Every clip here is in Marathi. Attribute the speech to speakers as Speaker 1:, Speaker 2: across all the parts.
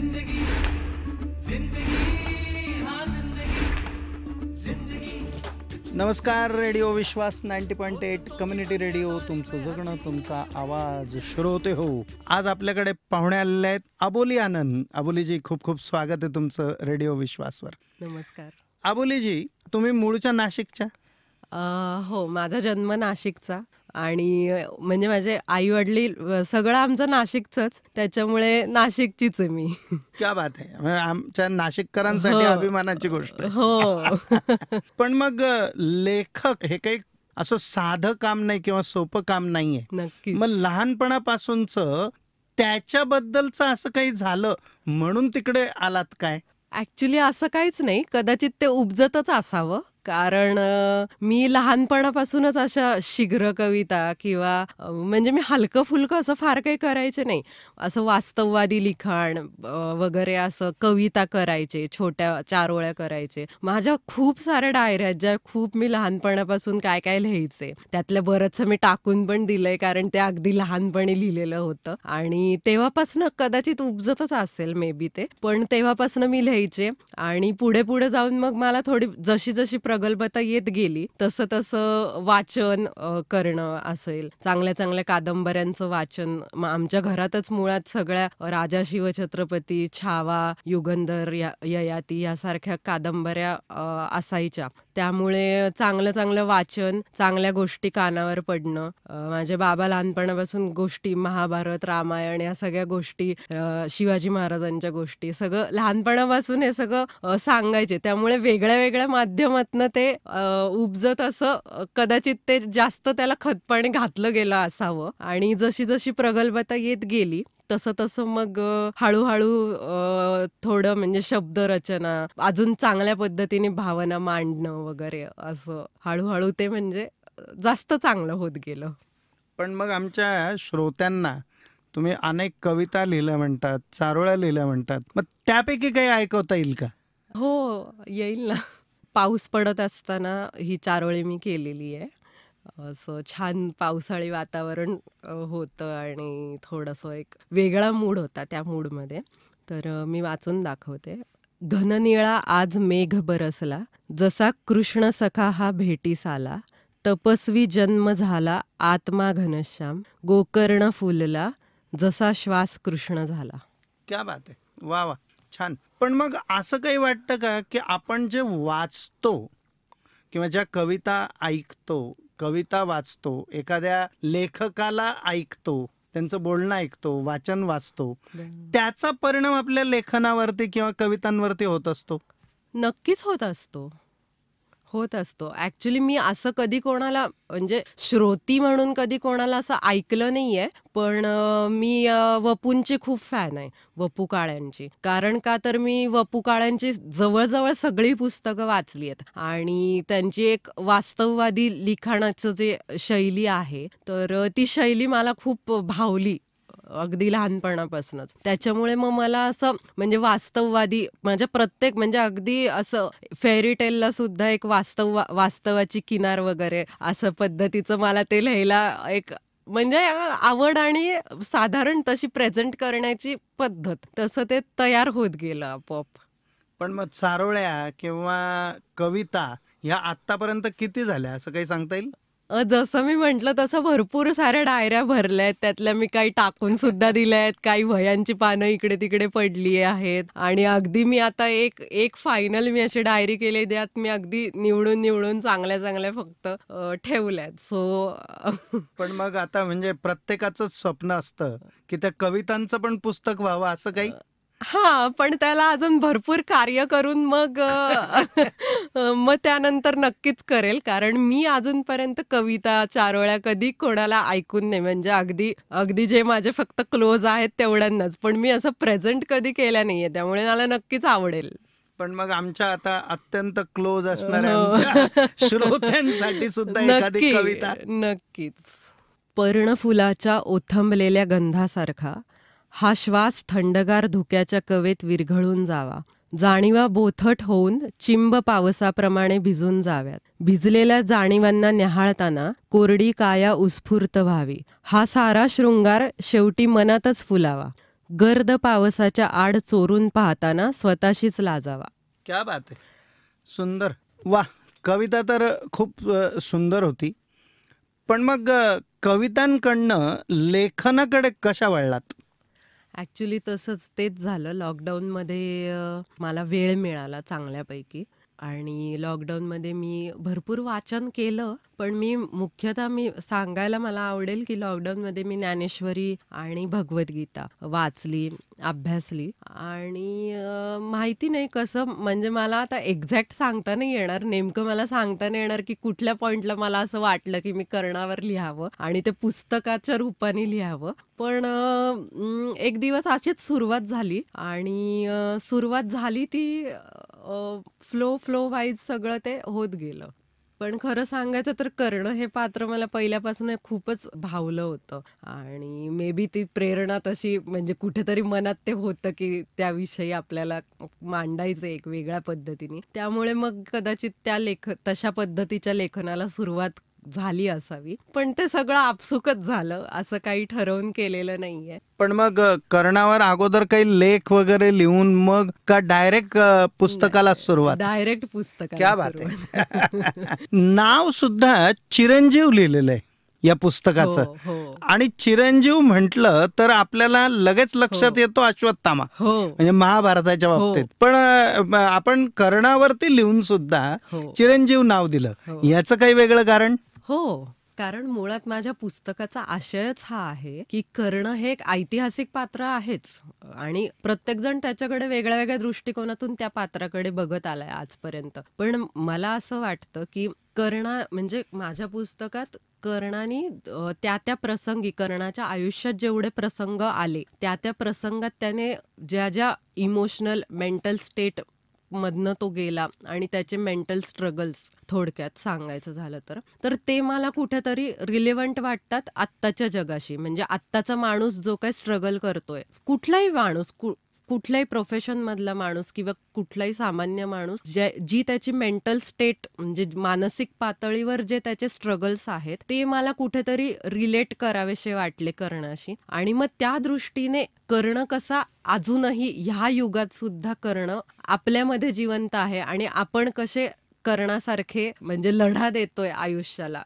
Speaker 1: जिंदगी जिंदगी हाँ जिंदगी जिंदगी।
Speaker 2: नमस्कार. रेडिओ विश्वास 90.8 कम्युनिटी रेडिओ, तुमचं जगणं तुमचा आवाज. श्रोते हो, आज आपल्याकडे पाहुणे आलेले आहेत अबोली आनंद. अबोलीजी, खूप खूप स्वागत आहे तुमचं रेडिओ विश्वासवर.
Speaker 3: नमस्कार.
Speaker 2: अबोलीजी, तुम्ही मूळच्या नाशिकच्या?
Speaker 3: हो, माझा जन्म नाशिकचा आणि म्हणजे माझे आई वडील सगळं आमचं नाशिकचंच, त्याच्यामुळे नाशिकचीच आहे मी.
Speaker 2: क्या बात आहे. म्हणजे आमच्या नाशिककरांसाठी
Speaker 3: हो.
Speaker 2: अभिमानाची गोष्ट आहे.
Speaker 3: हो.
Speaker 2: पण मग लेखक हे काही असं साधं काम नाही किंवा सोपं काम नाहीये.
Speaker 3: नक्की.
Speaker 2: मग लहानपणापासूनचं त्याच्याबद्दलचं असं काही झालं म्हणून तिकडे आलात काय?
Speaker 3: ऍक्च्युली असं काहीच नाही, कदाचित ते उपजतच असावं. कारण मी लहानपणापासूनच अशा शीघ्र कविता किंवा म्हणजे मी हलकं फुलकं असं फार काही करायचे नाही. असं वास्तववादी लिखाण वगैरे असं कविता करायचे, छोट्या 4 ओळ्या करायचे. माझ्या खूप साऱ्या डायऱ्या आहेत ज्या खूप मी लहानपणापासून काय काय लिहायचे. त्यातलं बरंचसं मी टाकून पण दिलंय, कारण ते अगदी लहानपणी लिहिलेलं होतं आणि तेव्हापासून कदाचित उपजतच असेल मे बी ते. पण तेव्हापासून मी लिहायचे आणि पुढे पुढे जाऊन मग मला थोडी जशी जशी प्रगल्भता येत गेली तसं तसं वाचन करणं असेल, चांगल्या चांगल्या कादंबऱ्यांचं वाचन. आमच्या घरातच मुळात सगळ्या राजा शिवछत्रपती, छावा, युगंधर, ययाती यासारख्या कादंबऱ्या असायच्या. त्यामुळे चांगलं चांगलं वाचन, चांगल्या गोष्टी कानावर पडणं. माझे बाबा लहानपणापासून गोष्टी, महाभारत, रामायण या सगळ्या गोष्टी, शिवाजी महाराजांच्या गोष्टी, सगळं लहानपणापासून हे सगळं सांगायचे. त्यामुळे वेगळ्या वेगळ्या माध्यमातनं ते उपजत असं कदाचित ते जास्त त्याला खतपाणी घातलं गेलं असावं. आणि जशी जशी प्रगल्भता येत गेली तसं तसं मग हळूहळू थोडं म्हणजे शब्दरचना, अजून चांगल्या पद्धतीने भावना मांडणं वगैरे, असं हळूहळू ते म्हणजे जास्त चांगलं होत गेलं.
Speaker 2: पण मग आमच्या श्रोत्यांना तुम्ही अनेक कविता लिहिल्या म्हणतात, चारोळ्या लिहिल्या म्हणतात, मग त्यापैकी काही ऐकवता येईल का?
Speaker 3: हो, येईल ना. पाऊस पडत असताना ही चारोळी मी केलेली आहे. असं छान पावसाळी वातावरण होतं आणि थोडंसं एक वेगळा मूड होता त्या मूडमध्ये. तर मी वाचून दाखवते. घननिळा आज मेघ बरसला, जसा कृष्ण सखा हा भेटीस आला. तपस्वी जन्म झाला आत्मा घनश्याम, गोकर्ण फुलला जसा श्वास कृष्ण झाला.
Speaker 2: क्या बात आहे. वा वा, छान. पण मग असं काही वाटतं का की आपण जे वाचतो किंवा ज्या कविता ऐकतो, कविता वाचतो, एखाद्या लेखकाला ऐकतो, त्यांचं बोलणं ऐकतो, वाचन वाचतो, त्याचा परिणाम आपल्या लेखनावरती किंवा कवितांवरती होत असतो?
Speaker 3: नक्कीच होत असतो. ऍक्च्युली मी असं कधी कोणाला म्हणजे श्रोती म्हणून कधी कोणाला असं ऐकलं नाहीये. पण मी वपूंची खूप फॅन आहे, वपू काळ्यांची. कारण का तर मी वपू काळ्यांची जवळजवळ सगळी पुस्तकं वाचली आहेत आणि त्यांची एक वास्तववादी लिखाणाचं जे शैली आहे, तर ती शैली मला खूप भावली अगदी लहानपणापासूनच. त्याच्यामुळे मग मला असं म्हणजे वास्तववादी, माझ्या प्रत्येक म्हणजे अगदी असं फेरी टेलला सुद्धा एक वास्तवाची किनार वगैरे असं पद्धतीचं मला ते लिहायला एक म्हणजे आवड आणि साधारण तशी प्रेझेंट करण्याची पद्धत, तसं ते तयार होत गेलं आपोआप.
Speaker 2: पण मग चारोळ्या किंवा कविता ह्या आतापर्यंत किती झाल्या असं काही सांगता येईल?
Speaker 3: जसं मी म्हटलं तसं भरपूर साऱ्या डायऱ्या भरल्या आहेत. त्यातल्या मी काही टाकून सुद्धा दिल्या आहेत, काही वह्यांची पानं इकडे तिकडे पडली आहेत आणि अगदी मी आता एक फायनल मी अशी डायरी केली, त्यात मी अगदी निवडून चांगल्या चांगल्या फक्त ठेवल्यात. सो
Speaker 2: पण मग आता म्हणजे प्रत्येकाचंच स्वप्न असतं की त्या कवितांचं पण पुस्तक व्हावं, असं काही?
Speaker 3: हा, पण त्याला अजून भरपूर कार्य करून मग मग त्यानंतर नक्कीच करेल. कारण मी अजूनपर्यंत कविता, चारोळ्या कधी कोणाला ऐकून नाही. म्हणजे अगदी जे माझे फक्त क्लोज आहेत तेवढ्यांनाच. पण मी असं प्रेझेंट कधी केल्या नाहीये, त्यामुळे मला नक्कीच आवडेल.
Speaker 2: पण मग आमच्या आता अत्यंत क्लोज असणाऱ्या आमच्या श्रोत्यांसाठी सुद्धा एखादी कविता?
Speaker 3: नक्कीच. पर्णफुलाच्या ओथंबलेल्या गंधासारखा हा श्वास थंडगार धुक्याच्या कवेत विरघळून जावा. जाणीवा बोथट होऊन चिंब पावसाप्रमाणे भिजून जाव्यात. भिजलेल्या जाणीवांना न्याहाळताना कोरडी काया उत्स्फूर्त व्हावी. हा सारा शृंगार शेवटी मनातच फुलावा. गर्द पावसाच्या आड चोरून पाहताना स्वतःशीच लाजावा.
Speaker 2: क्या बात आहे, सुंदर. वा, कविता तर खूप सुंदर होती. पण मग कवितांकडनं लेखनाकडे कशा वळलात?
Speaker 3: ॲक्च्युली तसंच तेच झालं. लॉकडाऊनमध्ये मला वेळ मिळाला चांगल्यापैकी आणि लॉकडाऊनमध्ये मी भरपूर वाचन केलं. पण मुख्यतः सांगायला मला आवडेल की लॉकडाऊनमध्ये मी ज्ञानेश्वरी आणि भगवद्गीता वाचली, अभ्यासली आणि माहिती नाही कसं, म्हणजे मला आता एक्झॅक्ट सांगता नाही येणार, नेमकं मला सांगता नाही येणार की कुठल्या पॉइंटला मला असं वाटलं की मी कर्णावर लिहावं आणि ते पुस्तकाच्या रूपाने लिहावं. पण एक दिवस अशीच सुरुवात झाली आणि सुरुवात झाली ती फ्लो वाईज सगळं ते होत गेलं. पण खरं सांगायचं तर कर्ण हे पात्र मला पहिल्यापासून खूपच भावलं होतं आणि मे बी ती प्रेरणा तशी म्हणजे कुठेतरी मनात ते होतं की त्याविषयी आपल्याला मांडायचं एक वेगळ्या पद्धतीने. त्यामुळे मग कदाचित तशा पद्धतीच्या लेखनाला सुरुवात झाली असावी. पण ते सगळं आपसुकच झालं, असं काही ठरवून केलेलं नाहीये.
Speaker 2: पण मग कर्णावर अगोदर काही लेख वगैरे लिहून मग का डायरेक्ट पुस्तकाला सुरुवात?
Speaker 3: डायरेक्ट
Speaker 2: क्या
Speaker 3: पुस्तकाला
Speaker 2: बात
Speaker 3: सुरुवात.
Speaker 2: आहे. नाव सुद्धा चिरंजीव लिहिलेलं आहे या पुस्तकाचं.
Speaker 3: हो.
Speaker 2: आणि चिरंजीव म्हटलं तर आपल्याला लगेच लक्षात
Speaker 3: हो.
Speaker 2: येतो अश्वत्थामा,
Speaker 3: हो.
Speaker 2: म्हणजे महाभारताच्या
Speaker 3: हो.
Speaker 2: बाबतीत. पण आपण कर्णावरती लिहून सुद्धा
Speaker 3: हो.
Speaker 2: चिरंजीव नाव दिलं,
Speaker 3: हो.
Speaker 2: याचं काही वेगळं कारण?
Speaker 3: हो, कारण मुळात माझ्या पुस्तकाचा आशयच हा आहे की कर्ण हे एक ऐतिहासिक पात्र आहेच आणि प्रत्येकजण त्याच्याकडे वेगळ्या वेगळ्या दृष्टिकोनातून त्या पात्राकडे बघत आलाय आजपर्यंत. पण मला असं वाटतं की म्हणजे माझ्या पुस्तकात कर्णाने त्या प्रसंगी, कर्णाच्या आयुष्यात जेवढे प्रसंग आले त्या प्रसंगात त्याने ज्या इमोशनल मेंटल स्टेट मधनं तो गेला आणि त्याचे मेंटल स्ट्रगल्स थोडक्यात सांगायचं झालं तर ते मला कुठेतरी रिलेव्हंट वाटतात आत्ताच्या जगाशी. म्हणजे आत्ताचा माणूस जो काही स्ट्रगल करतोय, कुठलाही माणूस, कुठल्याही प्रोफेशन मधला माणूस किंवा कुठलाही सामान्य माणूस, जी त्याची मेंटल स्टेट म्हणजे मानसिक पातळीवर जे त्याचे स्ट्रगल्स आहेत ते मला कुठेतरी रिलेट करावेसे वाटले कर्णाशी. आणि मग त्या दृष्टीने कर्ण कसा अजूनही ह्या युगात सुद्धा कर्ण आपल्यामध्ये जिवंत आहे आणि आपण कसे कर्णासारखे म्हणजे लढा देतोय आयुष्याला,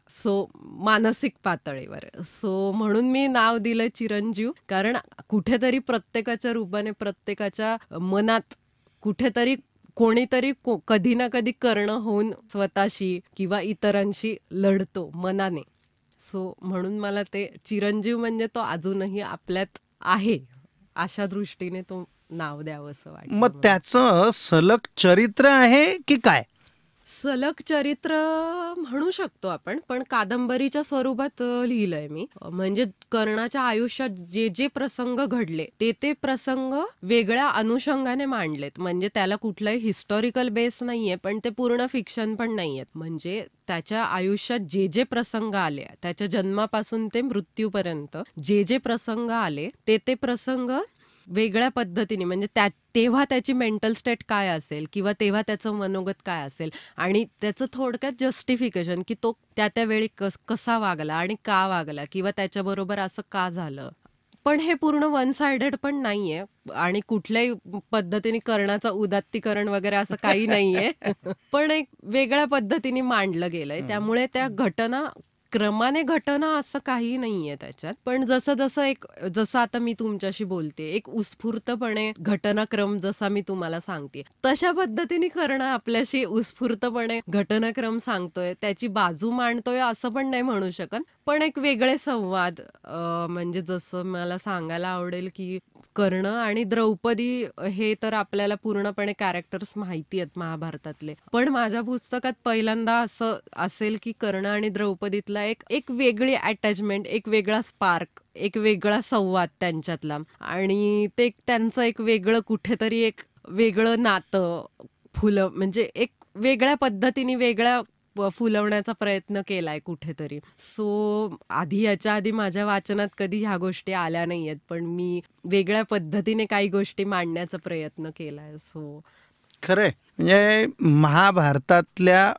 Speaker 3: मानसिक पातळीवर. म्हणून मी नाव दिलं चिरंजीव, कारण कुठेतरी प्रत्येकाच्या रूपाने प्रत्येकाच्या मनात कुठेतरी कोणीतरी कधी ना कधी कर्ण होऊन स्वतःशी किंवा इतरांशी लढतो मनाने. म्हणून मला ते चिरंजीव म्हणजे तो अजूनही आपल्यात आहे अशा दृष्टीने तो नाव द्यावं असं वाटतं.
Speaker 2: मग त्याचं सलग चरित्र आहे की काय?
Speaker 3: सलग चरित्र म्हणू शकतो आपण, पण कादंबरीच्या स्वरूपात लिहिलंय मी. म्हणजे कर्णाच्या आयुष्यात जे प्रसंग घडले ते प्रसंग वेगळ्या अनुषंगाने मांडलेत. म्हणजे त्याला कुठलाही हिस्टॉरिकल बेस नाहीये, पण ते पूर्ण फिक्शन पण नाहीयेत. म्हणजे त्याच्या आयुष्यात जे प्रसंग आले, त्याच्या जन्मापासून ते मृत्यूपर्यंत जे प्रसंग आले ते प्रसंग वेगळ्या पद्धतीने, म्हणजे तेव्हा त्याची मेंटल स्टेट काय असेल किंवा तेव्हा त्याचं मनोगत काय असेल आणि त्याचं थोडक्यात जस्टिफिकेशन की तो त्या वेळी कसा वागला आणि का वागला किंवा त्याच्याबरोबर असं का झालं. पण हे पूर्ण वन साइडेड पण नाहीये आणि कुठल्याही पद्धतीने कर्णाचं उदात्तीकरण वगैरे असं काही नाहीये. पण एक वेगळ्या पद्धतीने मांडलं गेलंय. त्यामुळे त्या क्रमाने घटना असं काही नाहीये त्याच्यात. पण जसं आता मी तुमच्याशी बोलते, एक उत्स्फूर्तपणे घटनाक्रम जसा मी तुम्हाला सांगते, तशा पद्धतीने करणं आपल्याशी उत्स्फूर्तपणे घटनाक्रम सांगतोय, त्याची बाजू मांडतोय असं पण नाही म्हणू शकत. पण एक वेगळे संवाद, म्हणजे जसं मला सांगायला आवडेल की कर्ण आणि द्रौपदी हे तर आपल्याला पूर्णपणे कॅरेक्टर्स माहिती आहेत महाभारतातले. पण माझ्या पुस्तकात पहिल्यांदा असं असेल की कर्ण आणि द्रौपदीतला एक वेगळी अटॅचमेंट, एक वेगळा स्पार्क, एक वेगळा संवाद त्यांच्यातला आणि ते त्यांचं एक वेगळं कुठेतरी एक वेगळं नातं म्हणजे एक वेगळ्या पद्धतीने फुलवण्याचा प्रयत्न केलाय कुठेतरी. याच्या आधी माझ्या वाचनात कधी ह्या गोष्टी आल्या नाहीयेत, पण मी वेगळ्या पद्धतीने काही गोष्टी मांडण्याचा प्रयत्न केलाय.
Speaker 2: खरंय, म्हणजे महाभारतातल्या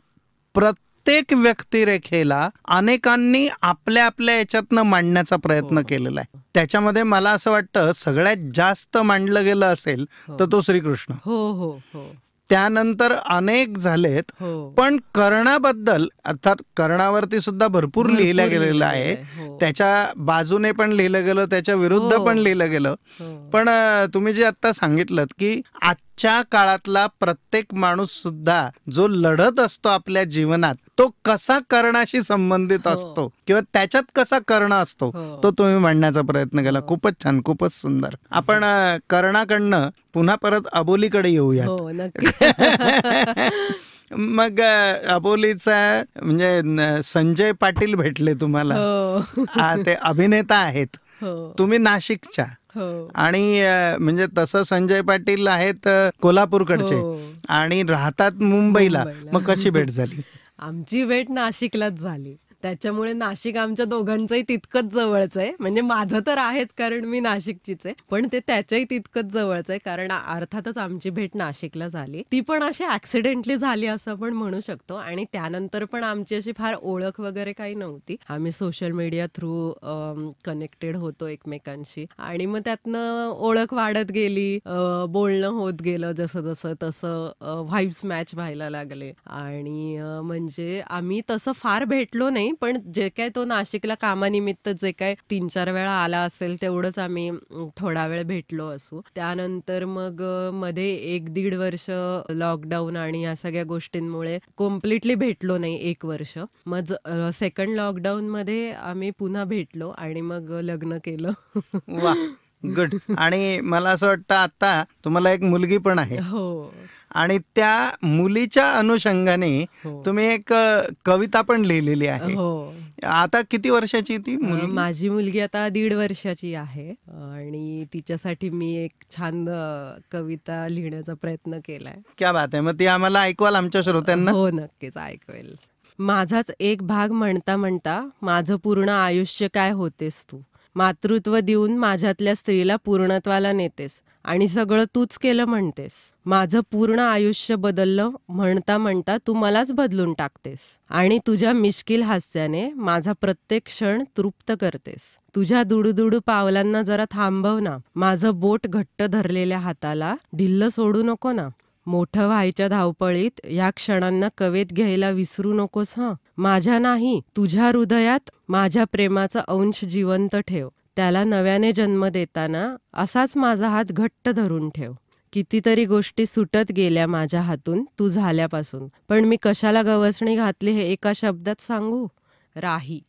Speaker 2: प्रत्येक व्यक्तिरेखेला अनेकांनी आपल्या आपल्या याच्यातनं मांडण्याचा प्रयत्न केलेला आहे. त्याच्यामध्ये मला असं वाटतं सगळ्यात जास्त मांडलं गेलं असेल तर तो श्रीकृष्ण.
Speaker 3: हो हो हो
Speaker 2: त्यानंतर अनेक झालेत,
Speaker 3: हो
Speaker 2: पण कर्णाबद्दल अर्थात कर्णावरती सुद्धा भरपूर लिहिलं गेलेलं आहे.
Speaker 3: हो.
Speaker 2: त्याच्या बाजूने पण लिहिलं गेलं, त्याच्या विरुद्ध
Speaker 3: हो.
Speaker 2: पण लिहिलं गेलं.
Speaker 3: हो.
Speaker 2: पण तुम्ही जे आता सांगितलं की आजच्या काळातला प्रत्येक माणूस सुद्धा जो लढत असतो आपल्या जीवनात तो कसा कर्णाशी संबंधित असतो किंवा त्याच्यात कसा कर्ण असतो तो तुम्ही मांडण्याचा प्रयत्न केला. खूपच छान, खूपच सुंदर. आपण कर्णाकडनं पुन्हा परत अबोलीकडे येऊया.
Speaker 3: हो नक्की.
Speaker 2: मग अबोलीचा म्हणजे संजय पाटील भेटले तुम्हाला.
Speaker 3: हो
Speaker 2: ते अभिनेता आहेत.
Speaker 3: हो
Speaker 2: तुम्ही नाशिकच्या
Speaker 3: हो
Speaker 2: आणि म्हणजे तसं संजय पाटील आहेत कोल्हापूरकडचे
Speaker 3: हो.
Speaker 2: आणि राहतात मुंबईला.
Speaker 3: मुंबईला.
Speaker 2: मग कशी भेट झाली?
Speaker 3: आमची भेट नाशिकलाच झाली. त्याच्यामुळे नाशिक आमच्या दोघांचंही तितकंच जवळच आहे. म्हणजे माझं तर आहेच कारण मी नाशिकचीच आहे, पण ते त्याच्याही तितकंच जवळच आहे कारण अर्थातच आमची भेट नाशिकला झाली. ती पण अशी ऍक्सिडेंटली झाली असं आपण म्हणू शकतो. आणि त्यानंतर पण आमची अशी फार ओळख वगैरे काही नव्हती. आम्ही सोशल मीडिया थ्रू कनेक्टेड होतो एकमेकांशी आणि मग त्यातनं ओळख वाढत गेली, बोलणं होत गेलं जसं जसं तसं व्हाइब्स मॅच व्हायला लागले. आणि म्हणजे आम्ही तसं फार भेटलो नाही, पण जे काय तो नाशिकला कामानिमित्त जे काय 3-4 वेळा आला असेल तेवढंच आम्ही थोडा वेळ भेटलो असू. त्यानंतर मग मध्ये 1-1.5 वर्ष लॉकडाऊन आणि या सगळ्या गोष्टींमुळे कम्प्लिटली भेटलो नाही 1 वर्ष. मग सेकंड लॉकडाऊन मध्ये आम्ही पुन्हा भेटलो आणि मग लग्न केलं.
Speaker 2: वा, गुड. आणि मला असं वाटतं आता तुम्हाला एक मुलगी पण आहे
Speaker 3: हो
Speaker 2: आणि त्या मुलीच्या अनुषंगाने
Speaker 3: हो.
Speaker 2: तुम्ही एक कविता पण लिहिलेली आहे.
Speaker 3: हो.
Speaker 2: आता किती वर्षाची ती मुलगी?
Speaker 3: माझी मुलगी आता 1.5 वर्षाची आहे आणि तिच्यासाठी मी एक छान कविता लिहिण्याचा प्रयत्न केलाय.
Speaker 2: क्या बात आहे. मग ती आम्हाला ऐकवाल आमच्या श्रोत्यांना?
Speaker 3: हो नक्कीच ऐकवेल. माझाच एक भाग म्हणता म्हणता माझं पूर्ण आयुष्य काय होतेस तू. मातृत्व देऊन माझ्यातल्या स्त्रीला पूर्णत्वाला नेतेस आणि सगळं तूच केलं म्हणतेस. माझं पूर्ण आयुष्य बदललं म्हणता म्हणता तू मलाच बदलून टाकतेस आणि तुझ्या मिश्किल हास्याने माझा प्रत्येक क्षण तृप्त करतेस. तुझ्या दुडूदुडू पावलांना जरा थांबव ना. माझं बोट घट्ट धरलेल्या हाताला ढिल्ल सोडू नको ना. मोठं व्हायच्या धावपळीत या क्षणांना कवेत घ्यायला विसरू नकोस हं. माझ्या नाही तुझ्या हृदयात माझ्या प्रेमाचा अंश जिवंत ठेव. त्याला नव्याने जन्म देताना असाच माझा हात घट्ट धरून ठेव. कितीतरी गोष्टी सुटत गेल्या माझ्या हातून तू झाल्यापासून, पण मी कशाला गवसणी घातली हे एका शब्दात सांगू. राही.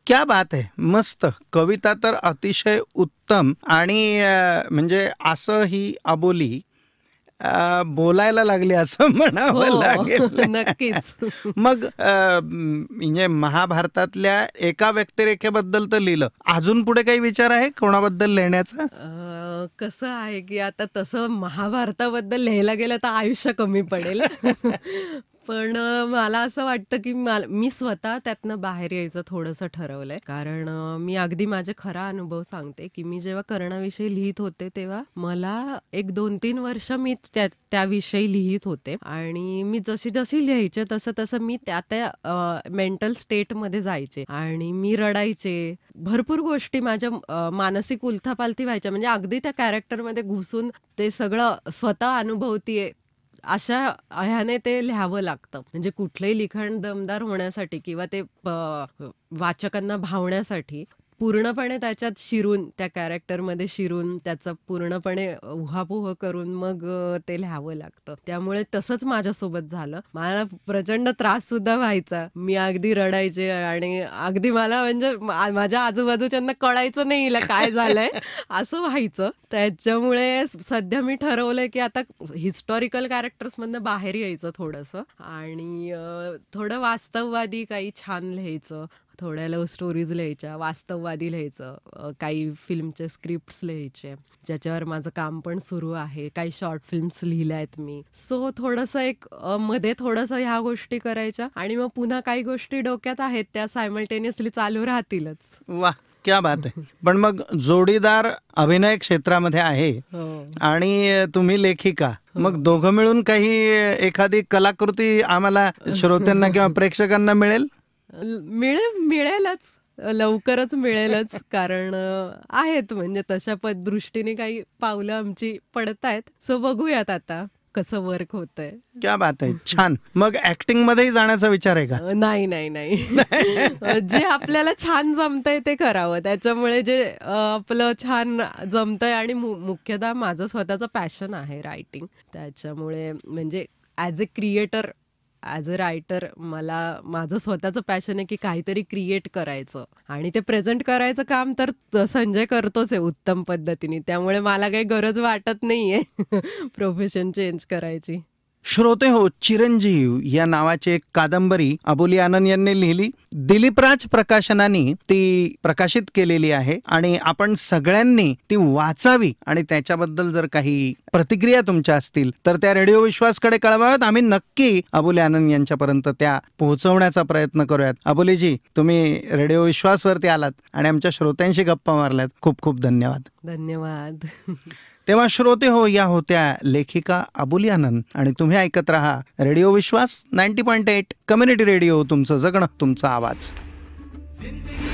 Speaker 2: क्या बात आहे. मस्त कविता तर अतिशय उत्तम. आणि म्हणजे असं ही अबोली बोलायला लागली असं म्हणावं
Speaker 3: हो
Speaker 2: लागेल.
Speaker 3: नक्कीच.
Speaker 2: मग म्हणजे महाभारतातल्या एका व्यक्तिरेखेबद्दल तर लिहिलं, अजून पुढे काही विचार आहे कोणाबद्दल लिहिण्याचा?
Speaker 3: कसं आहे की आता तसं महाभारताबद्दल लिहायला गेलं तर आयुष्य कमी पडेल. पण मला असं वाटतं की मी स्वतः त्यातनं बाहेर यायचं थोडंसं ठरवलंय. कारण मी अगदी माझे खरा अनुभव सांगते की मी जेव्हा कर्णाविषयी लिहित होते तेव्हा मला 1-2-3 वर्ष मी त्याविषयी लिहित होते आणि मी जशी जशी लिहायचे तसं तसं मी त्या मेंटल स्टेटमध्ये जायचे आणि मी रडायचे. भरपूर गोष्टी माझ्या मानसिक उलथापालथी व्हायच्या. म्हणजे अगदी त्या कॅरेक्टरमध्ये घुसून ते सगळं स्वतः अनुभवतीये अशा ह्याने ते लिहावं लागतं. म्हणजे कुठलंही लिखाण दमदार होण्यासाठी किंवा ते वाचकांना भावण्यासाठी पूर्णपणे त्याच्यात शिरून, त्या कॅरेक्टरमध्ये शिरून त्याचा पूर्णपणे उहापोह करून मग ते लिहावं लागतं. त्यामुळे तसंच माझ्यासोबत झालं. मला प्रचंड त्रास सुद्धा व्हायचा. मी अगदी रडायचे आणि अगदी मला म्हणजे माझ्या आजूबाजूच्यांना कळायचं नाही हिला काय झालंय असं व्हायचं. त्याच्यामुळे सध्या मी ठरवलंय की आता हिस्टॉरिकल कॅरेक्टर्समधनं बाहेर यायचं थोडंसं आणि थोडं वास्तववादी काही छान लिहायचं. थोड्या लव्ह स्टोरीज लिहायच्या, वास्तववादी लिहायचं, काही फिल्मचे स्क्रिप्ट्स लिहायचे ज्याच्यावर माझं काम पण सुरू आहे. काही शॉर्ट फिल्म्स लिहिल्या आहेत मी. सो थोडंसं एक मध्ये थोडंसं ह्या गोष्टी करायच्या आणि मग पुन्हा काही गोष्टी डोक्यात आहेत त्या सायमल्टेनियसली चालू राहतीलच.
Speaker 2: वा, क्या बात आहे. पण मग जोडीदार अभिनय क्षेत्रामध्ये आहे
Speaker 3: हो.
Speaker 2: आणि तुम्ही लेखिका, मग दोघं मिळून काही एखादी कलाकृती आम्हाला श्रोत्यांना किंवा प्रेक्षकांना मिळेल?
Speaker 3: मिळेलच, लवकरच मिळेलच. कारण आहेत म्हणजे तशा दृष्टीने काही पावलं आमची पडतायत. सो बघूयात आता कसं वर्क होतंय.
Speaker 2: क्या बात आहे, छान. मग ऍक्टिंग मध्येही जाण्याचा विचार आहे का?
Speaker 3: नाही नाही नाही. जे आपल्याला छान जमतंय ते करावं. त्याच्यामुळे जे आपलं छान जमतंय आणि मुख्यतः माझं स्वतःचं पॅशन आहे रायटिंग. त्याच्यामुळे म्हणजे ॲज अ रायटर मला माझं स्वतःचं पॅशन आहे की काहीतरी क्रिएट करायचं आणि ते प्रेझेंट करायचं काम तर संजय करतोच आहे उत्तम पद्धतीने. त्यामुळे मला काही गरज वाटत नाहीये प्रोफेशन चेंज करायची.
Speaker 2: श्रोते हो, चिरंजीव या नावाची एक कादंबरी अबोली आनंद यांनी लिहिली. दिलीपराज प्रकाशनाने ती प्रकाशित केलेली आहे आणि आपण सगळ्यांनी ती वाचावी. आणि त्याच्याबद्दल जर काही प्रतिक्रिया तुमच्या असतील तर त्या रेडिओ विश्वासकडे कळवाव्यात. आम्ही नक्की अबोली आनंद यांच्यापर्यंत त्या पोहोचवण्याचा प्रयत्न करूयात. अबोलीजी, तुम्ही रेडिओ विश्वासवरती आलात आणि आमच्या श्रोत्यांशी गप्पा मारल्यात. खूप खूप धन्यवाद.
Speaker 3: धन्यवाद.
Speaker 2: तेव्हा श्रोते हो, या होत्या लेखिका अबोली आनंद आणि तुम्ही ऐकत राहा रेडिओ विश्वास 90.8 कम्युनिटी रेडिओ. तुमचं जगणं, तुमचा आवाज.
Speaker 1: जिंदगी